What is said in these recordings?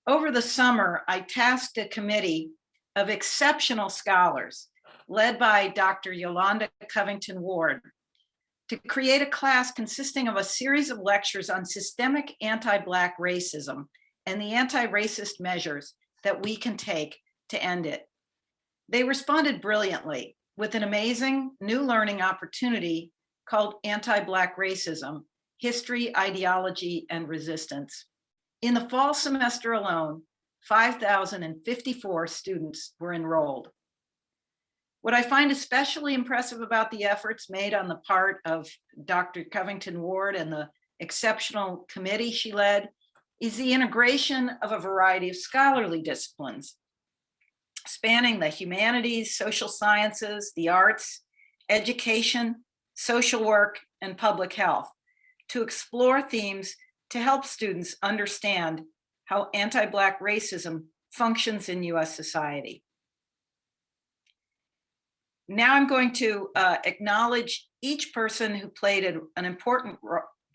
Over the summer, I tasked a committee of exceptional scholars led by Dr. Yolanda Covington Ward to create a class consisting of a series of lectures on systemic anti-Black racism and the anti-racist measures that we can take to end it. They responded brilliantly with an amazing new learning opportunity called Anti-Black Racism: History, Ideology, and Resistance. In the fall semester alone, 5,054 students were enrolled. What I find especially impressive about the efforts made on the part of Dr. Covington Ward and the exceptional committee she led is the integration of a variety of scholarly disciplines, spanning the humanities, social sciences, the arts, education, social work, and public health, to explore themes to help students understand how anti-Black racism functions in US society. Now I'm going to acknowledge each person who played an important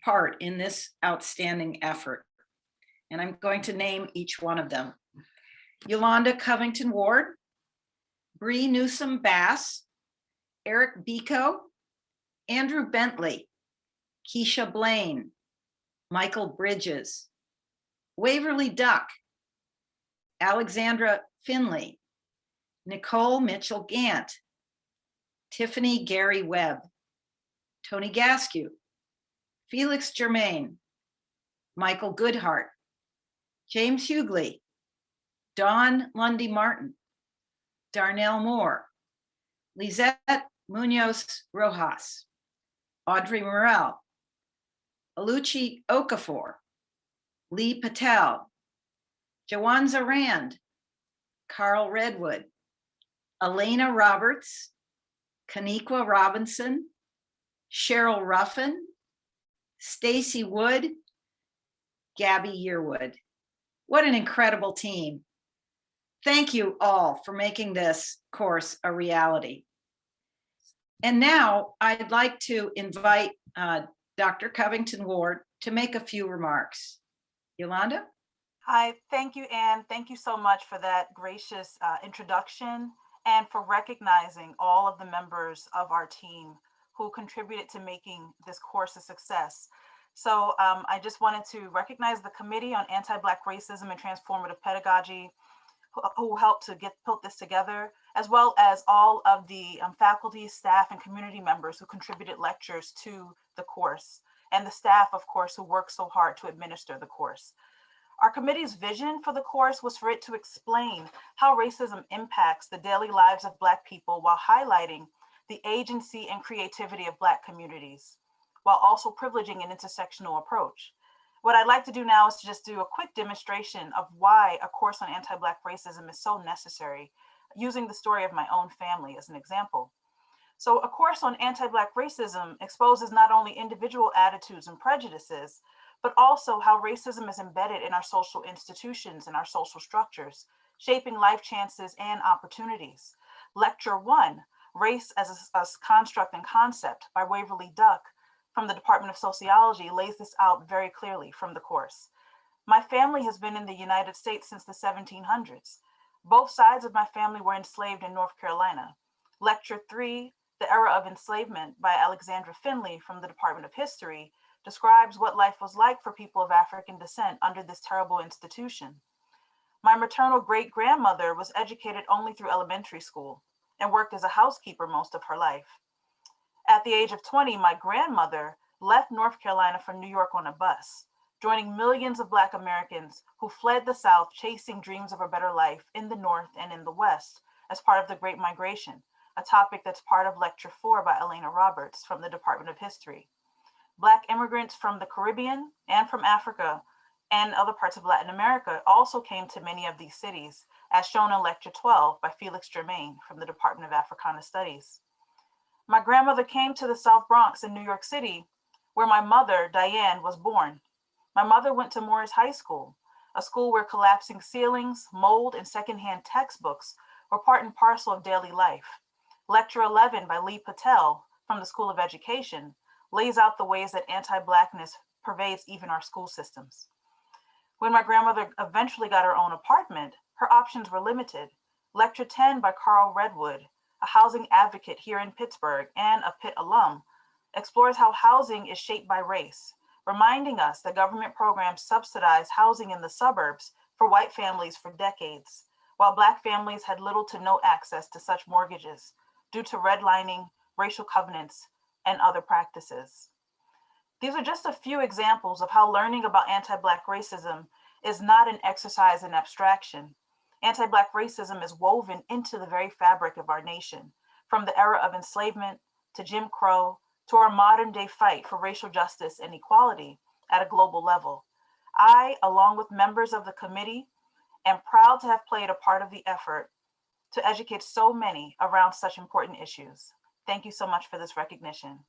part in this outstanding effort. And I'm going to name each one of them. Yolanda Covington Ward, Bree Newsom Bass, Eric Biko, Andrew Bentley, Keisha Blaine, Michael Bridges, Waverly Duck, Alexandra Finley, Nicole Mitchell Gant, Tiffany Gary Webb, Tony Gaskew, Felix Germain, Michael Goodhart, James Hughley, Dawn Lundy Martin, Darnell Moore, Lizette Munoz Rojas, Audrey Morell, Aluchi Okafor, Lee Patel, Jawanza Rand, Carl Redwood, Elena Roberts, Kaniqua Robinson, Cheryl Ruffin, Stacy Wood, Gabby Yearwood. What an incredible team. Thank you all for making this course a reality. And now I'd like to invite Dr. Covington Ward to make a few remarks. Yolanda? Hi, thank you, Anne. Thank you so much for that gracious introduction and for recognizing all of the members of our team who contributed to making this course a success. So I just wanted to recognize the Committee on Anti-Black Racism and Transformative Pedagogy who helped to put this together, as well as all of the faculty, staff, and community members who contributed lectures to the course, and the staff, of course, who worked so hard to administer the course. Our committee's vision for the course was for it to explain how racism impacts the daily lives of Black people while highlighting the agency and creativity of Black communities, while also privileging an intersectional approach. What I'd like to do now is to just do a quick demonstration of why a course on anti-Black racism is so necessary, using the story of my own family as an example. So a course on anti-Black racism exposes not only individual attitudes and prejudices, but also how racism is embedded in our social institutions and our social structures, shaping life chances and opportunities. Lecture 1, Race as a Construct and Concept by Waverly Duck from the Department of Sociology, lays this out very clearly from the course. My family has been in the United States since the 1700s. Both sides of my family were enslaved in North Carolina. Lecture 3, The Era of Enslavement by Alexandra Finley from the Department of History, describes what life was like for people of African descent under this terrible institution. My maternal great-grandmother was educated only through elementary school and worked as a housekeeper most of her life. At the age of 20, my grandmother left North Carolina for New York on a bus, joining millions of Black Americans who fled the South, chasing dreams of a better life in the North and in the West as part of the Great Migration, a topic that's part of Lecture 4 by Elena Roberts from the Department of History. Black immigrants from the Caribbean and from Africa and other parts of Latin America also came to many of these cities, as shown in Lecture 12 by Felix Germain from the Department of Africana Studies. My grandmother came to the South Bronx in New York City, where my mother, Diane, was born. My mother went to Morris High School, a school where collapsing ceilings, mold, and secondhand textbooks were part and parcel of daily life. Lecture 11 by Lee Patel from the School of Education lays out the ways that anti-Blackness pervades even our school systems. When my grandmother eventually got her own apartment, her options were limited. Lecture 10 by Carl Redwood, a housing advocate here in Pittsburgh and a Pitt alum, explores how housing is shaped by race, reminding us that government programs subsidized housing in the suburbs for white families for decades, while Black families had little to no access to such mortgages due to redlining, racial covenants, and other practices. These are just a few examples of how learning about anti-Black racism is not an exercise in abstraction. Anti-Black racism is woven into the very fabric of our nation, from the era of enslavement to Jim Crow to our modern day fight for racial justice and equality at a global level. I, along with members of the committee, am proud to have played a part of the effort to educate so many around such important issues. Thank you so much for this recognition.